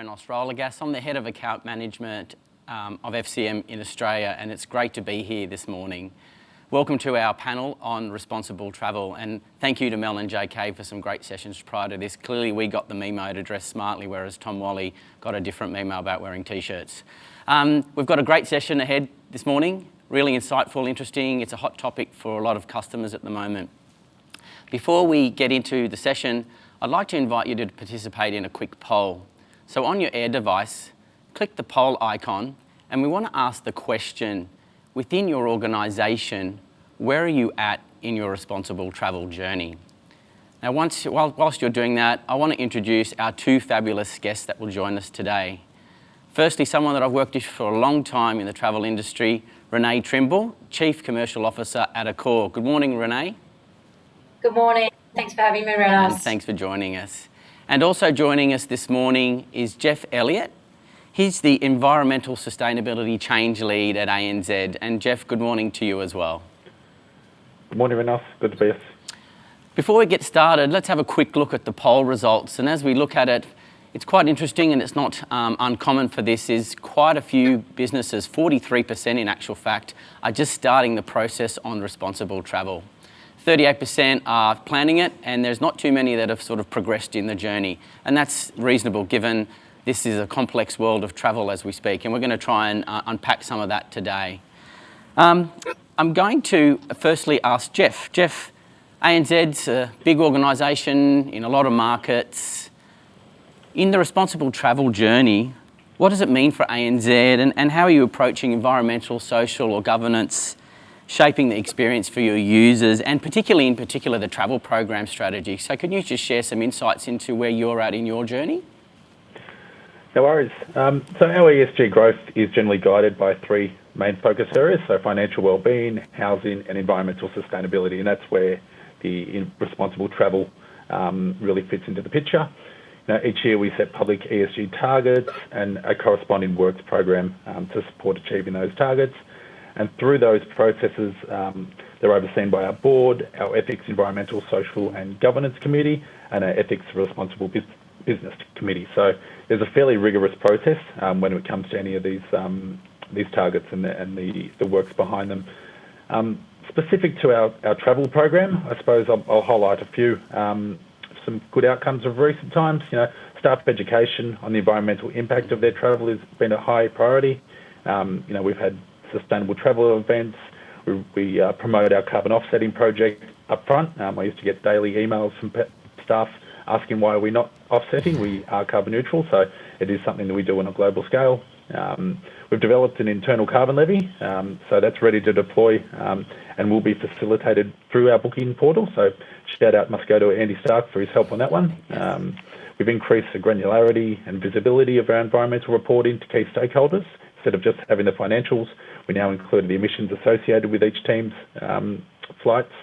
Renos Rologas. I'm the Head of Account Management of FCM in Australia, and it's great to be here this morning. Welcome to our panel on responsible travel, and thank you to Mel and JK for some great sessions prior to this. Clearly we got the memo to dress smartly, whereas Tom Wally got a different memo about wearing t-shirts. We've got a great session ahead this morning, really insightful, interesting. It's a hot topic for a lot of customers at the moment. Before we get into the session, I'd like to invite you to participate in a quick poll. So on your Air device, click the poll icon, and we want to ask the question, within your organisation, where are you at in your responsible travel journey? Now, whilst you're doing that, I want to introduce our two fabulous guests that will join us today. Firstly, someone that I've worked with for a long time in the travel industry, Renae Trimble, Chief Commercial Officer at Accor. Good morning, Renae. Good morning. Thanks for having me, Renos. And thanks for joining us. And also joining us this morning is Jeff Elliott. He's the Environmental Sustainability Change Lead at ANZ. And Jeff, good morning to you as well. Good morning, Renos. Good to be here. Before we get started, let's have a quick look at the poll results. And as we look at it, it's quite interesting, and it's not uncommon for this, is quite a few businesses, 43% in actual fact, are just starting the process on responsible travel. 38% are planning it, and there's not too many that have sort of progressed in the journey. And that's reasonable given this is a complex world of travel as we speak, and we're going to try and unpack some of that today. I'm going to firstly ask Jeff. Jeff, ANZ's a big organisation in a lot of markets. In the responsible travel journey, what does it mean for ANZ, and how are you approaching environmental, social or governance, shaping the experience for your users, and particularly the travel program strategy? So can you just share some insights into where you're at in your journey? No worries. So our ESG growth is generally guided by three main focus areas, so financial wellbeing, housing and environmental sustainability, and that's where the responsible travel really fits into the picture. Now, each year we set public ESG targets and a corresponding works program to support achieving those targets. And through those processes, they're overseen by our board, our Ethics, Environmental, Social and Governance Committee, and our Ethics Responsible Business Committee. So there's a fairly rigorous process when it comes to any of these targets and the works behind them. Specific to our travel program, I suppose I'll highlight a few some good outcomes of recent times. You know, staff education on the environmental impact of their travel has been a high priority. We've had sustainable travel events. We promote our carbon offsetting project up front. I used to get daily emails from staff asking why we're not offsetting. We are carbon neutral, so it is something that we do on a global scale. We've developed an internal carbon levy, so that's ready to deploy and will be facilitated through our booking portal. So shout out must go to Andy Stark for his help on that one. We've increased the granularity and visibility of our environmental reporting to key stakeholders. Instead of just having the financials, we now include the emissions associated with each team's flights.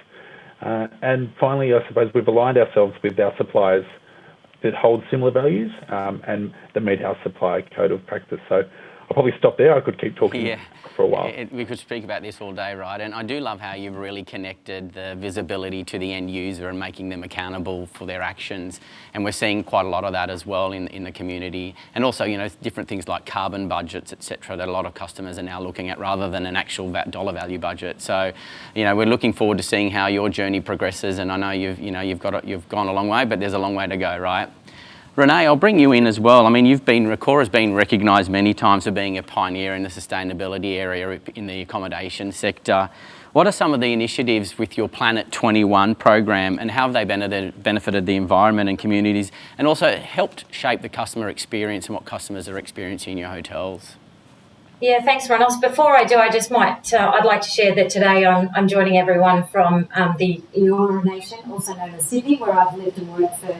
And finally, I suppose we've aligned ourselves with our suppliers that hold similar values and that meet our supplier code of practice. So I'll probably stop there. I could keep talking for a while. We could speak about this all day, right? And I do love how you've really connected the visibility to the end user and making them accountable for their actions. And we're seeing quite a lot of that as well in the community. And also, you know, different things like carbon budgets, etc., that a lot of customers are now looking at rather than an actual dollar value budget. So, you know, we're looking forward to seeing how your journey progresses. And I know you've gone a long way, but there's a long way to go, right? Renae, I'll bring you in as well. I mean, Accor has been recognised many times for being a pioneer in the sustainability area in the accommodation sector. What are some of the initiatives with your Planet 21 program, and how have they benefited the environment and communities, and also helped shape the customer experience and what customers are experiencing in your hotels? Yeah, thanks, Renos. Before I do, I just I'd like to share that today I'm joining everyone from the Eora Nation, also known as Sydney, where I've lived and worked for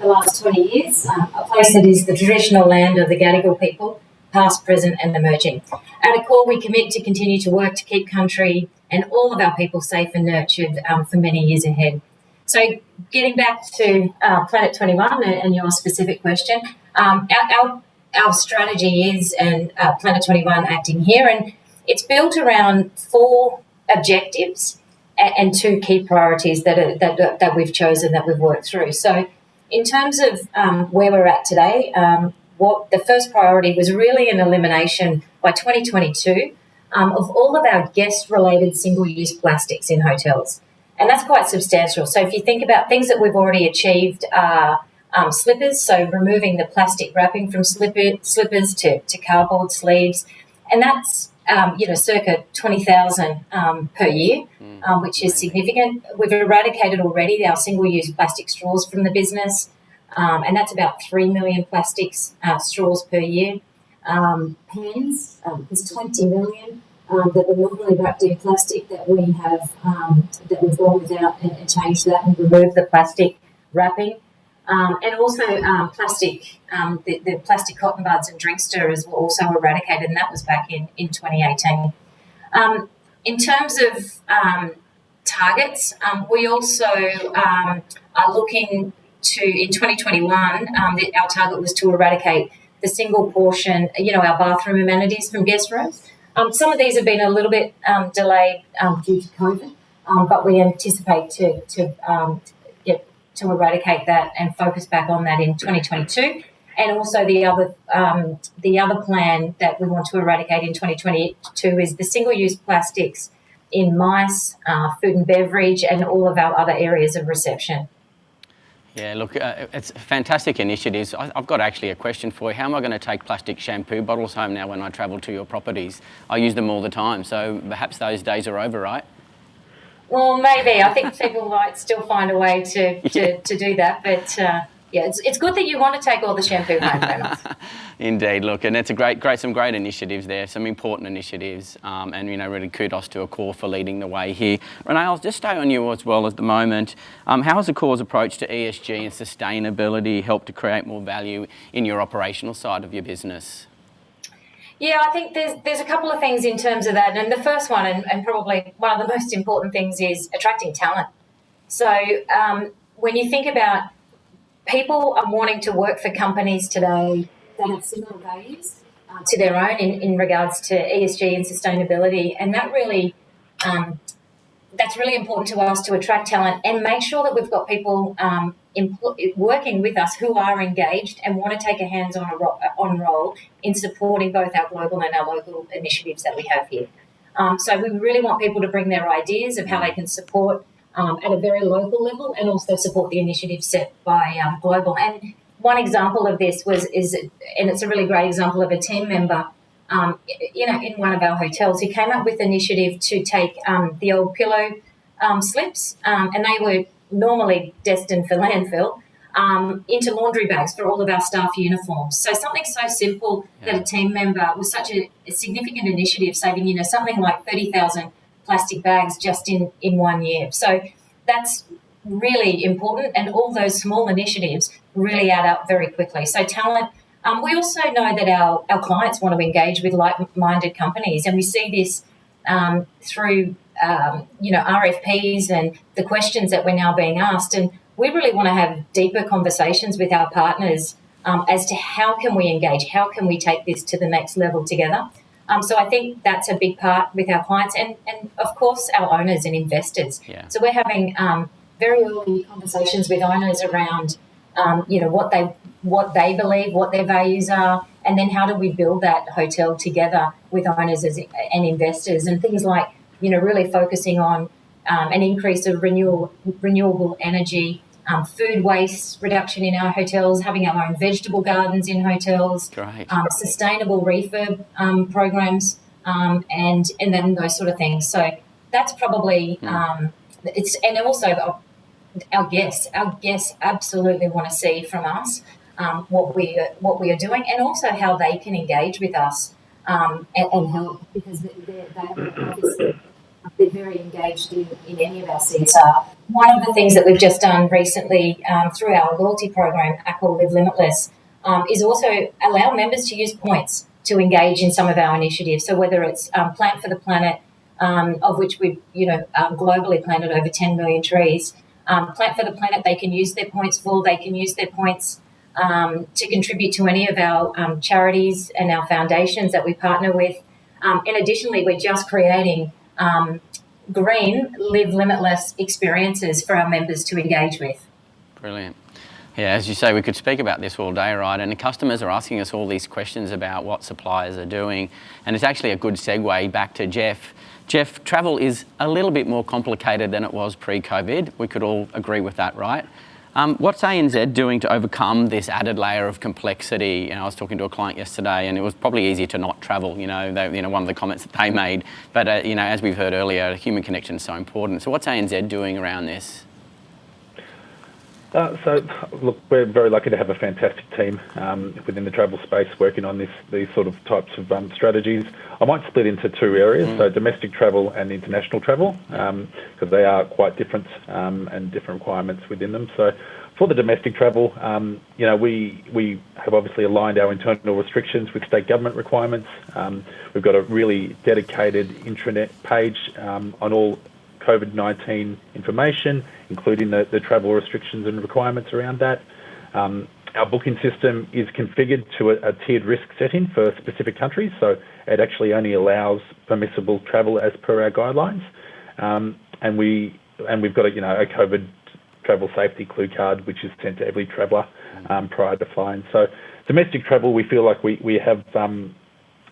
the last 20 years, a place that is the traditional land of the Gadigal people, past, present and emerging. At Accor, we commit to continue to work to keep country and all of our people safe and nurtured for many years ahead. So getting back to Planet 21 and your specific question, our strategy is, and Planet 21 acting here, and it's built around 4 objectives and 2 key priorities that we've chosen, that we've worked through. So in terms of where we're at today, what the first priority was really an elimination by 2022 of all of our guest-related single-use plastics in hotels. And that's quite substantial. So if you think about things that we've already achieved are slippers, so removing the plastic wrapping from slippers to cardboard sleeves. And that's, circa 20,000 per year, which is significant. We've eradicated already our single-use plastic straws from the business, and that's about 3 million plastics straws per year. Pens, there's 20 million that were normally wrapped in plastic that we have, that we've gone without and changed that and removed the plastic wrapping. And also plastic, the plastic cotton buds and drink stirrers were also eradicated, and that was back in 2018. In terms of targets, we also are looking to, in 2021, our target was to eradicate the single portion, our bathroom amenities from guest rooms. Some of these have been a little bit delayed due to COVID, but we anticipate to eradicate that and focus back on that in 2022. And also the other plan that we want to eradicate in 2022 is the single-use plastics in MICE, food and beverage, and all of our other areas of reception. Yeah, look, it's fantastic initiatives. I've got actually a question for you. How am I going to take plastic shampoo bottles home now when I travel to your properties? I use them all the time, so perhaps those days are over, right? Well, maybe. I think people might still find a way to do that, but it's good that you want to take all the shampoo home, Renos. Indeed, look, and it's some great initiatives there, some important initiatives, and really kudos to Accor for leading the way here. Renae, I'll just stay on you as well at the moment. How has Accor's approach to ESG and sustainability helped to create more value in your operational side of your business? Yeah, I think there's a couple of things in terms of that. And the first one, and probably one of the most important things, is attracting talent. So when you think about people are wanting to work for companies today that have similar values to their own in regards to ESG and sustainability, and that really that's really important to us to attract talent and make sure that we've got people working with us who are engaged and want to take a hands-on role in supporting both our global and our local initiatives that we have here. So we really want people to bring their ideas of how they can support at a very local level and also support the initiatives set by global. And one example of this and it's a really great example of a team member in one of our hotels who came up with an initiative to take the old pillow slips, and they were normally destined for landfill, into laundry bags for all of our staff uniforms. So something so simple that a team member was such a significant initiative, saving something like 30,000 plastic bags just in 1 year. So that's really important, and all those small initiatives really add up very quickly. So talent. We also know that our clients want to engage with like-minded companies, and we see this through RFPs and the questions that we're now being asked. And we really want to have deeper conversations with our partners as to how can we engage, how can we take this to the next level together. So I think that's a big part with our clients and of course, our owners and investors. Yeah. So we're having very early conversations with owners around what they believe, what their values are, and then how do we build that hotel together with owners and investors, and things like, really focusing on an increase of renewable energy, food waste reduction in our hotels, having our own vegetable gardens in hotels, sustainable refurb programs, and then those sort of things. So that's probably and also our guests absolutely want to see from us what we are doing, and also how they can engage with us and help, because they're very engaged in any of our CSR. One of the things that we've just done recently through our loyalty program, Accor Live Limitless, is also allow members to use points to engage in some of our initiatives. So whether it's Plant for the Planet, of which we've globally planted over 10 million trees. Plant for the Planet, they can use their points for. They can use their points to contribute to any of our charities and our foundations that we partner with. And additionally, we're just creating green Live Limitless experiences for our members to engage with. Brilliant. Yeah, as you say, we could speak about this all day, right? And the customers are asking us all these questions about what suppliers are doing. And it's actually a good segue back to Jeff. Jeff, travel is a little bit more complicated than it was pre-COVID. We could all agree with that, right? What's ANZ doing to overcome this added layer of complexity? I was talking to a client yesterday, and it was probably easier to not travel. One of the comments that they made. But as we've heard earlier, human connection is so important. So what's ANZ doing around this? Look, we're very lucky to have a fantastic team within the travel space working on these sort of types of strategies. I might split into two areas, so domestic travel and international travel, because they are quite different and different requirements within them. So for the domestic travel, we have obviously aligned our internal restrictions with state government requirements. We've got a really dedicated intranet page on all COVID-19 information, including the travel restrictions and requirements around that. Our booking system is configured to a tiered risk setting for specific countries, so it actually only allows permissible travel as per our guidelines. And we've got a COVID travel safety clue card, which is sent to every traveller prior to flying. So domestic travel, we feel like we have come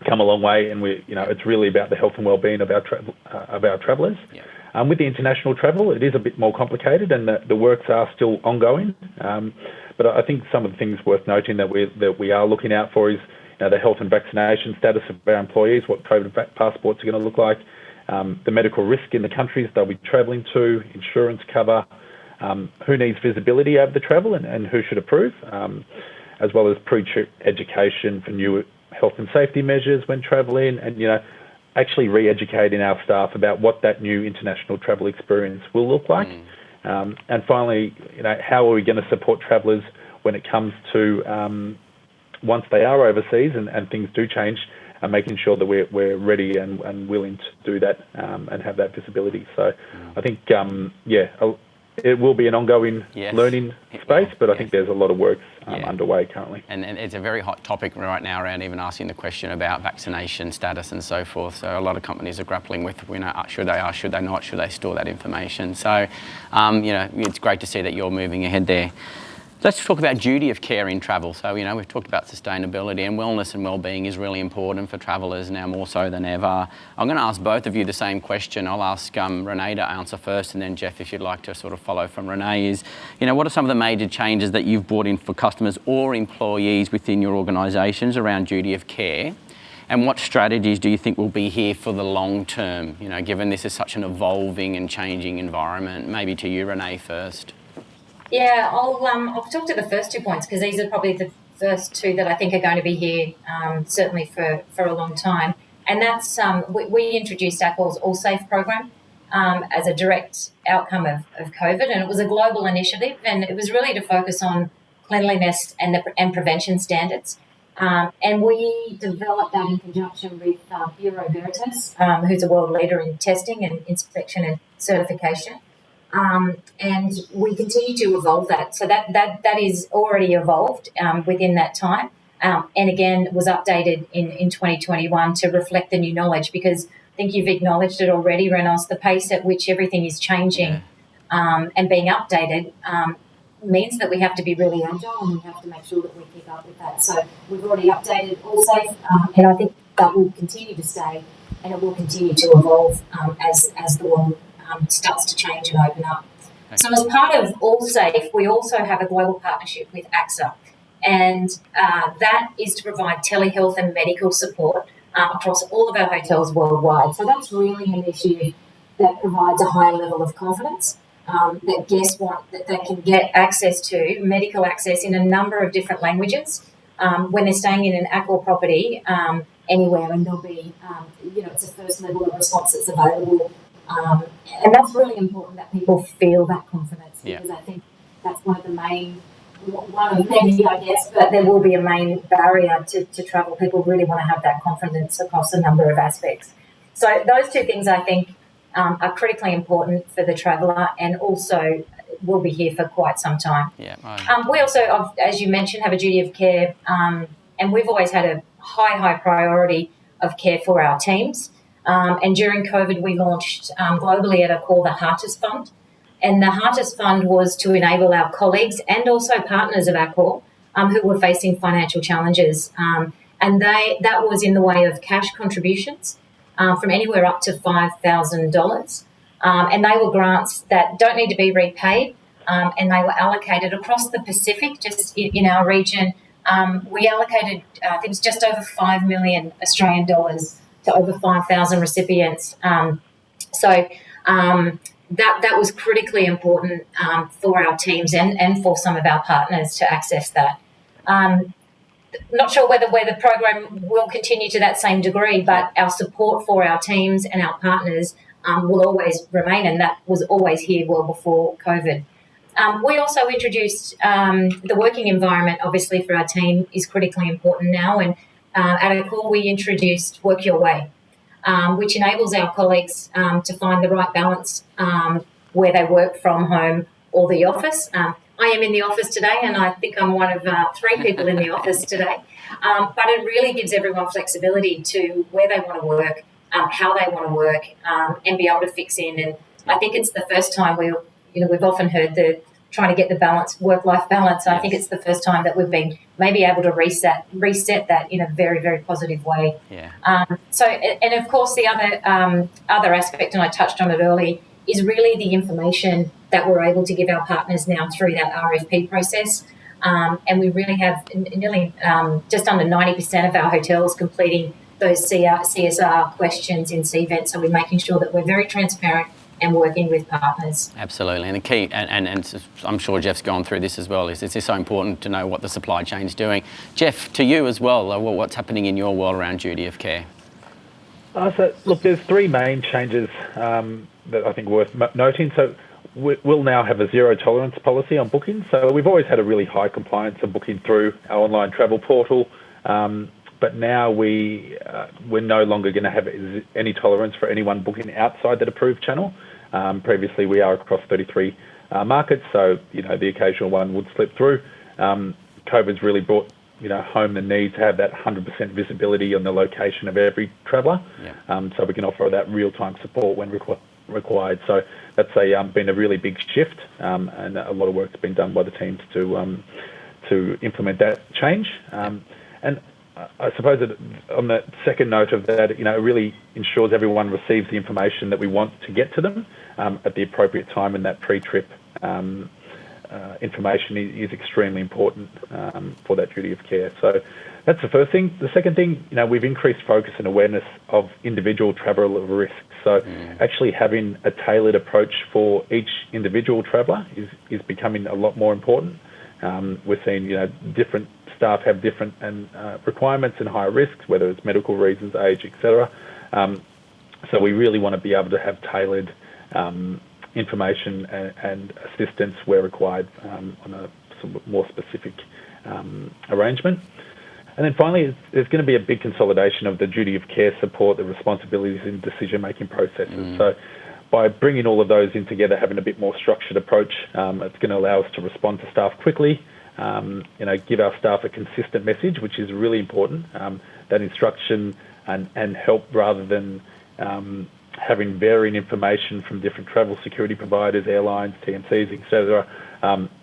a long way, and it's really about the health and well-being of our travellers. Yeah. With the international travel, it is a bit more complicated, and the works are still ongoing. But I think some of the things worth noting that we are looking out for is the health and vaccination status of our employees, what COVID passports are going to look like, the medical risk in the countries they'll be travelling to, insurance cover, who needs visibility over the travel and who should approve, as well as pre-trip education for new health and safety measures when travelling, and actually re-educating our staff about what that new international travel experience will look like. And finally, how are we going to support travellers when it comes to once they are overseas and things do change, and making sure that we're ready and willing to do that and have that visibility. So I think, it will be an ongoing learning space, but I think there's a lot of work underway currently. And it's a very hot topic right now around even asking the question about vaccination status and so forth. So a lot of companies are grappling with, should they not, should they store that information? So, it's great to see that you're moving ahead there. Let's talk about duty of care in travel. So, we've talked about sustainability, and wellness and wellbeing is really important for travellers now more so than ever. I'm going to ask both of you the same question. I'll ask Rene to answer first, and then Jeff, if you'd like to sort of follow from Rene, is, what are some of the major changes that you've brought in for customers or employees within your organisations around duty of care? And what strategies do you think will be here for the long term, given this is such an evolving and changing environment? Maybe to you, Rene, first. Yeah, I'll talk to the first 2 points, because these are probably the first two that I think are going to be here certainly for a long time. And that's we introduced Accor's All Safe program as a direct outcome of COVID, and it was a global initiative, and it was really to focus on cleanliness and prevention standards. And we developed that in conjunction with Bureau Veritas, who's a world leader in testing and inspection and certification. And we continue to evolve that. So that is already evolved within that time. And again, was updated in 2021 to reflect the new knowledge, because I think you've acknowledged it already, Renos, the pace at which everything is changing and being updated means that we have to be really agile, and we have to make sure that we keep up with that. So we've already updated All Safe, and I think that will continue to stay, and it will continue to evolve as the world starts to change and open up. Okay. So as part of All Safe, we also have a global partnership with AXA, and that is to provide telehealth and medical support across all of our hotels worldwide. So that's really an initiative that provides a high level of confidence that guests want, that they can get access to medical access in a number of different languages when they're staying in an Accor property anywhere, and there'll be, it's a first level of response that's available. And that's really important, that people feel that confidence, because I think that's one of many, I guess, but there will be a main barrier to travel. People really want to have that confidence across a number of aspects. So those two things, I think, are critically important for the traveller, and also will be here for quite some time. We also, as you mentioned, have a duty of care, and we've always had a high priority of care for our teams. And during COVID, we launched globally at Accor the Heartist Fund, And the Heartist Fund was to enable our colleagues and also partners of Accor who were facing financial challenges. And that was in the way of cash contributions from anywhere up to $5,000. And they were grants that don't need to be repaid, and they were allocated across the Pacific, just in our region. We allocated, I think it was just over 5 million Australian dollars to over 5,000 recipients. So that was critically important for our teams and for some of our partners to access that. Not sure whether the program will continue to that same degree, but our support for our teams and our partners will always remain, and that was always here well before COVID. We also introduced the working environment, obviously, for our team is critically important now. And at Accor, we introduced Work Your Way, which enables our colleagues to find the right balance where they work from home or the office. I am in the office today, and I think I'm one of 3 people in the office today. But it really gives everyone flexibility to where they want to work, how they want to work, and be able to fix in. And I think it's the first time we've often heard trying to get the balance, work-life balance. I think it's the first time that we've been maybe able to reset that in a very, very positive way. Yeah. And of course, the other aspect, and I touched on it early, is really the information that we're able to give our partners now through that RFP process. And we really have nearly just under 90% of our hotels completing those CSR questions in CVET. So we're making sure that we're very transparent and working with partners. Absolutely. And the key, and I'm sure Jeff's gone through this as well, is it's so important to know what the supply chain's doing. Jeff, to you as well, what's happening in your world around duty of care? So, look, there's 3 main changes that I think are worth noting. So we'll now have a zero tolerance policy on booking. So we've always had a really high compliance of booking through our online travel portal. But now we're no longer going to have any tolerance for anyone booking outside that approved channel. Previously, we are across 33 markets, so the occasional one would slip through. COVID's really brought home the need to have that 100% visibility on the location of every traveller, so we can offer that real-time support when required. So that's been a really big shift, and a lot of work's been done by the teams to implement that change. And I suppose that on the second note of that, it really ensures everyone receives the information that we want to get to them at the appropriate time, and that pre-trip information is extremely important for that duty of care. So that's the first thing. The second thing, we've increased focus and awareness of individual traveller risks. So actually having a tailored approach for each individual traveller is becoming a lot more important. We're seeing, different staff have different requirements and higher risks, whether it's medical reasons, age, etc. So we really want to be able to have tailored information and assistance where required on a more specific arrangement. And then finally, there's going to be a big consolidation of the duty of care support, the responsibilities in decision-making processes. So by bringing all of those in together, having a bit more structured approach, it's going to allow us to respond to staff quickly, give our staff a consistent message, which is really important, that instruction and help rather than having varying information from different travel security providers, airlines, TMCs, etc.,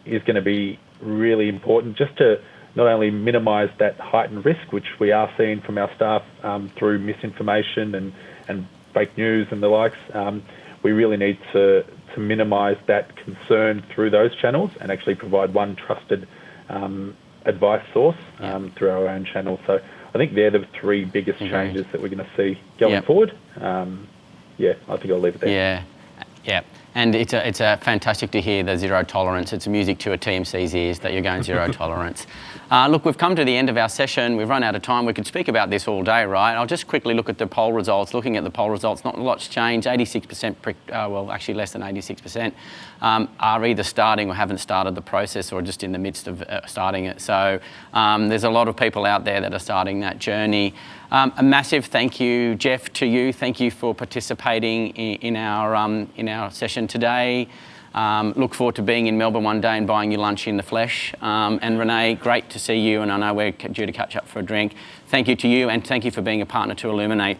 is going to be really important just to not only minimise that heightened risk, which we are seeing from our staff through misinformation and fake news and the likes. We really need to minimise that concern through those channels and actually provide one trusted advice source through our own channel. So I think they're the 3 biggest changes that we're going to see going forward. I think I'll leave it there. Yeah. And it's fantastic to hear the zero tolerance. It's music to a TMC's ears that you're going zero tolerance. Look, we've come to the end of our session. We've run out of time. We could speak about this all day, right? I'll just quickly look at the poll results. Looking at the poll results, not a lot's changed. 86%, actually less than 86%, are either starting or haven't started the process or just in the midst of starting it. So there's a lot of people out there that are starting that journey. A massive thank you, Jeff, to you. Thank you for participating in our session today. Look forward to being in Melbourne one day and buying you lunch in the flesh. And Rene, great to see you, and I know we're due to catch up for a drink. Thank you to you, and thank you for being a partner to Illuminate.